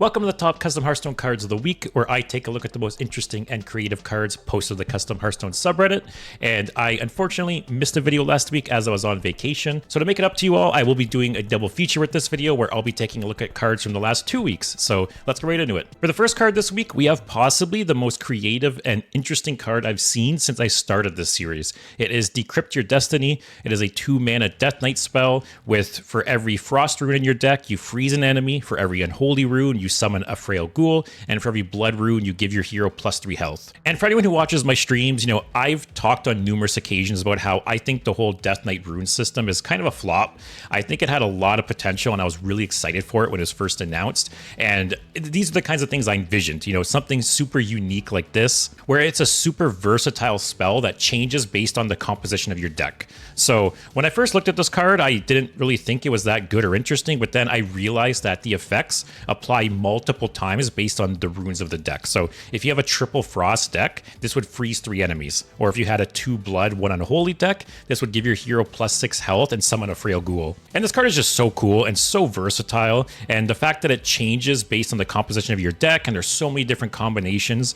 Welcome to the top custom Hearthstone cards of the week, where I take a look at the most interesting and creative cards posted to the custom Hearthstone subreddit. And I unfortunately missed a video last week as I was on vacation. So to make it up to you all, I will be doing a double feature with this video where I'll be taking a look at cards from the last 2 weeks. So let's go right into it. For the first card this week, we have possibly the most creative and interesting card I've seen since I started this series. It is Decrypt Your Destiny. It is a 2-mana Death Knight spell with, for every Frost rune in your deck, you freeze an enemy. For every Unholy rune, you summon a Frail Ghoul, and for every Blood rune, you give your hero +3 health. And for anyone who watches my streams, I've talked on numerous occasions about how I think the whole Death Knight rune system is kind of a flop. I think it had a lot of potential, and I was really excited for it when it was first announced. And these are the kinds of things I envisioned, something super unique like this, where it's a super versatile spell that changes based on the composition of your deck. So when I first looked at this card, I didn't really think it was that good or interesting, but then I realized that the effects apply multiple times based on the runes of the deck. So if you have a triple Frost deck, this would freeze 3 enemies. Or if you had a 2 Blood, 1 Unholy deck, this would give your hero +6 health and summon a Frail Ghoul. And this card is just so cool and so versatile, and the fact that it changes based on the composition of your deck, and there's so many different combinations,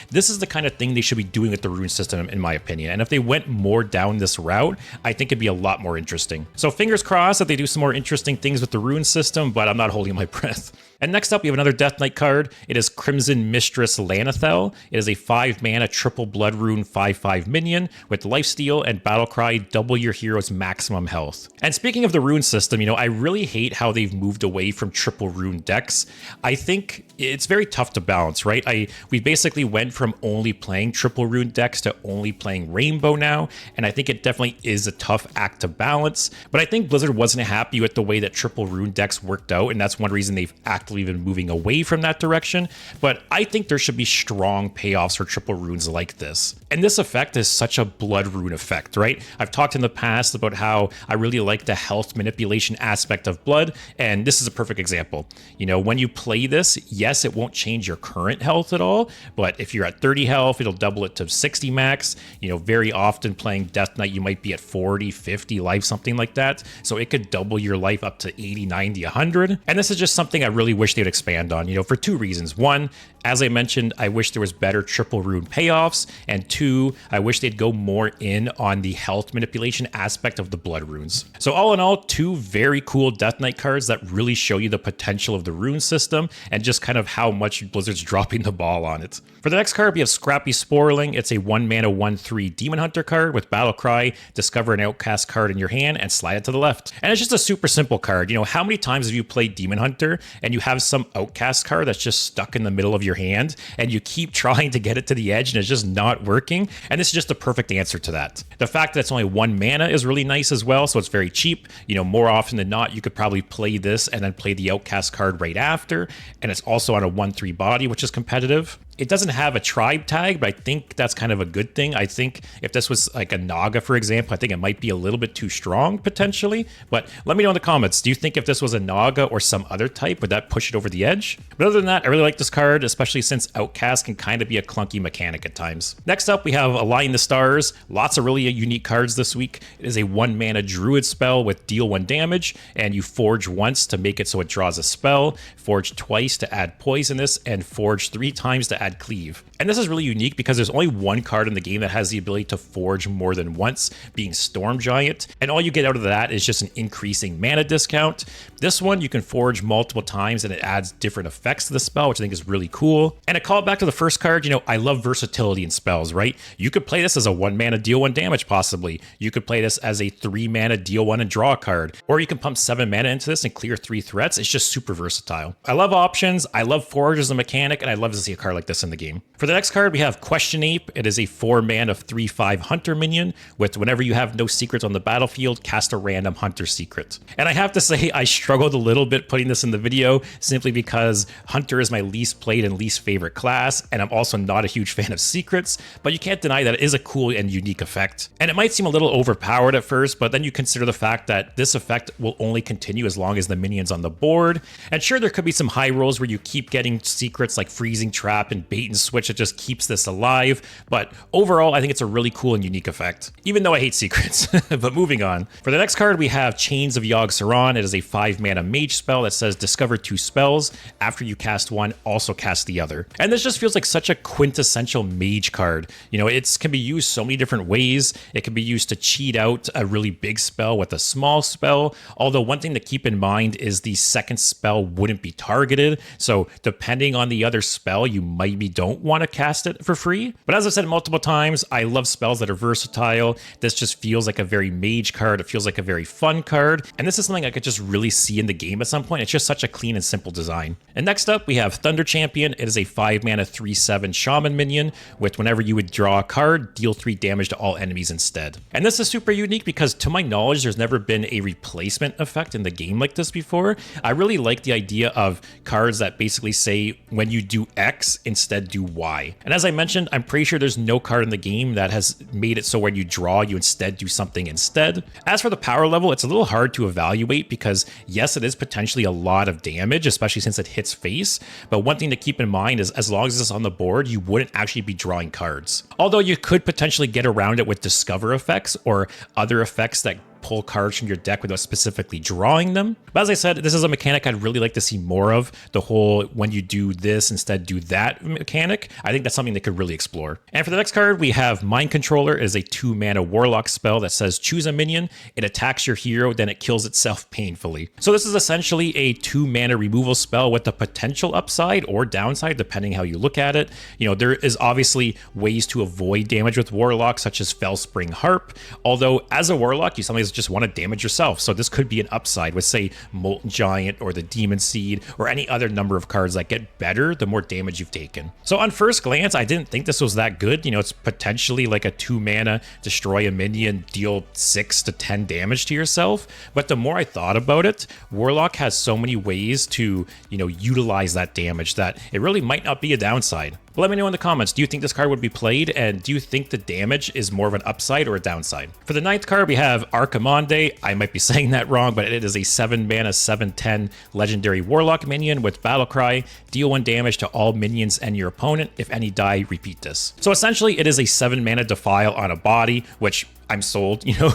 this is the kind of thing they should be doing with the rune system, in my opinion. And if they went more down this route, I think it'd be a lot more interesting. So fingers crossed that they do some more interesting things with the rune system, but I'm not holding my breath. And next up, we have another Death Knight card. It is Crimson Mistress Lana'thel. It is a 5-mana triple Blood rune 5/5 minion with Lifesteal and Battlecry, double your hero's maximum health. And speaking of the rune system, I really hate how they've moved away from triple rune decks. I think it's very tough to balance, right? We basically went from only playing triple rune decks to only playing Rainbow now, and I think it definitely is a tough act to balance. But I think Blizzard wasn't happy with the way that triple rune decks worked out, and that's one reason they've actively been moving away from that direction. But I think there should be strong payoffs for triple runes like this. And this effect is such a Blood rune effect, right? I've talked in the past about how I really like the health manipulation aspect of Blood, and this is a perfect example. When you play this, yes, it won't change your current health at all, but if you're at 30 health, it'll double it to 60 max. Very often playing Death Knight, you might be at 40, 50 life, something like that. So it could double your life up to 80, 90, 100. And this is just something I really wish they'd expand on, for 2 reasons. One, as I mentioned, I wish there was better triple rune payoffs, and 2, I wish they'd go more in on the health manipulation aspect of the Blood runes. So all in all, 2 very cool Death Knight cards that really show you the potential of the rune system and just kind of how much Blizzard's dropping the ball on it. For the next card, we have Scrappy Sporeling. It's a 1-mana 1/3 Demon Hunter card with Battlecry. Discover an Outcast card in your hand and slide it to the left. And it's just a super simple card. How many times have you played Demon Hunter and you have some Outcast card that's just stuck in the middle of your hand and you keep trying to get it to the edge and it's just not working? And this is just the perfect answer to that. The fact that it's only 1 mana is really nice as well, so it's very cheap. More often than not, you could probably play this and then play the Outcast card right after, and it's also on a 1/3 body, which is competitive. It doesn't have a tribe tag, but I think that's kind of a good thing. I think if this was like a Naga, for example, I think it might be a little bit too strong potentially. But let me know in the comments, do you think if this was a Naga or some other type, would that push it over the edge? But other than that, I really like this card, especially since Outcast can kind of be a clunky mechanic at times. Next up, we have Align the Stars. Lots of really unique cards this week. It is a 1-mana Druid spell with deal 1 damage, and you forge once to make it so it draws a spell, forge twice to add poisonous, and forge 3 times to add cleave. And this is really unique because there's only 1 card in the game that has the ability to forge more than once, being Storm Giant, and all you get out of that is just an increasing mana discount. This one you can forge multiple times and it adds different effects to the spell, which I think is really cool. And a call back to the first card, I love versatility in spells, right? You could play this as a 1-mana deal 1 damage possibly. You could play this as a 3-mana deal 1 and draw a card, or you can pump 7 mana into this and clear 3 threats. It's just super versatile. I love options, I love forge as a mechanic, and I love to see a card like this in the game. For the next card, we have Questionape. It is a 4-mana 3/5 Hunter minion with whenever you have no secrets on the battlefield, cast a random Hunter secret. And I have to say, I struggled a little bit putting this in the video simply because Hunter is my least played and least favorite class, and I'm also not a huge fan of secrets, but you can't deny that it is a cool and unique effect. And it might seem a little overpowered at first, but then you consider the fact that this effect will only continue as long as the minion's on the board. And sure, there could be some high rolls where you keep getting secrets like Freezing Trap and bait and switch that just keeps this alive, but overall, I think it's a really cool and unique effect, even though I hate secrets. But moving on. For the next card, we have Chains of Yogg-Saron. It is a 5-mana mage spell that says discover 2 spells. After you cast one, also cast the other. And this just feels like such a quintessential mage card. You know, it can be used so many different ways. It can be used to cheat out a really big spell with a small spell. Although one thing to keep in mind is the second spell wouldn't be targeted. So depending on the other spell, you maybe don't want to cast it for free. But as I've said multiple times, I love spells that are versatile. This just feels like a very mage card. It feels like a very fun card. And this is something I could just really see in the game at some point. It's just such a clean and simple design. And next up, we have Thunder Champion. It is a 5-mana 3/7 Shaman minion, with whenever you would draw a card, deal 3 damage to all enemies instead. And this is super unique because to my knowledge, there's never been a replacement effect in the game like this before. I really like the idea of cards that basically say when you do X, instead do Y. And as I mentioned, I'm pretty sure there's no card in the game that has made it so when you draw, you instead do something instead. As for the power level, it's a little hard to evaluate because yes, it is potentially a lot of damage, especially since it hits face. But one thing to keep in mind is as long as it's on the board, you wouldn't actually be drawing cards. Although you could potentially get around it with discover effects or other effects that pull cards from your deck without specifically drawing them. But as I said, this is a mechanic I'd really like to see more of. The whole when you do this instead do that mechanic. I think that's something they could really explore. And for the next card, we have Mind Controller. It is a 2-mana warlock spell that says choose a minion. It attacks your hero, then it kills itself painfully. So this is essentially a 2-mana removal spell with a potential upside or downside depending how you look at it. You know, there is obviously ways to avoid damage with warlock, such as Fellspring Harp. Although as a warlock, you sometimes just want to damage yourself. So this could be an upside with, say, Molten Giant or the Demon Seed or any other number of cards that get better the more damage you've taken. So on first glance, I didn't think this was that good. You know, it's potentially like a 2-mana destroy a minion, deal 6 to 10 damage to yourself. But the more I thought about it, Warlock has so many ways to, you know, utilize that damage that it really might not be a downside. But let me know in the comments, do you think this card would be played? And do you think the damage is more of an upside or a downside? For the 9th card, we have Archimonde. I might be saying that wrong, but it is a 7-mana 7/10 legendary warlock minion with Battlecry. Deal 1 damage to all minions and your opponent. If any die, repeat this. So essentially, it is a 7-mana Defile on a body, which I'm sold. You know,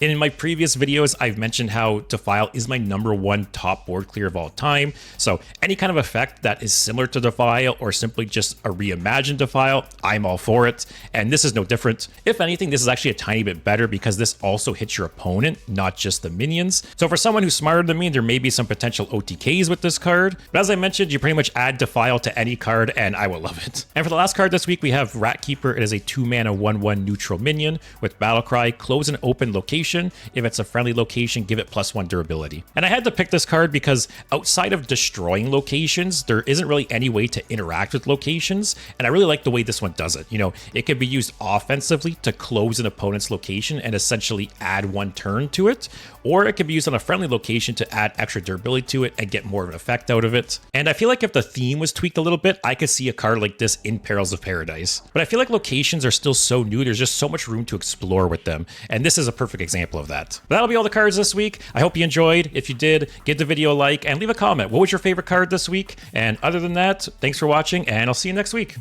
in my previous videos, I've mentioned how Defile is my #1 top board clear of all time. So any kind of effect that is similar to Defile or simply just a reimagined Defile, I'm all for it. And this is no different. If anything, this is actually a tiny bit better because this also hits your opponent, not just the minions. So for someone who's smarter than me, there may be some potential OTKs with this card. But as I mentioned, you pretty much add Defile to any card and I will love it. And for the last card this week, we have Ratkeeper. It is a 2-mana 1/1 neutral minion with Battlecry. Close an open location. If it's a friendly location, give it +1 durability. And I had to pick this card because outside of destroying locations, there isn't really any way to interact with locations. And I really like the way this one does it. You know, it can be used offensively to close an opponent's location and essentially add 1 turn to it. Or it can be used on a friendly location to add extra durability to it and get more of an effect out of it. And I feel like if the theme was tweaked a little bit, I could see a card like this in Perils of Paradise. But I feel like locations are still so new, there's just so much room to explore with them. And this is a perfect example of that. But that'll be all the cards this week. I hope you enjoyed. If you did, give the video a like and leave a comment. What was your favorite card this week? And other than that, thanks for watching and I'll see you next week.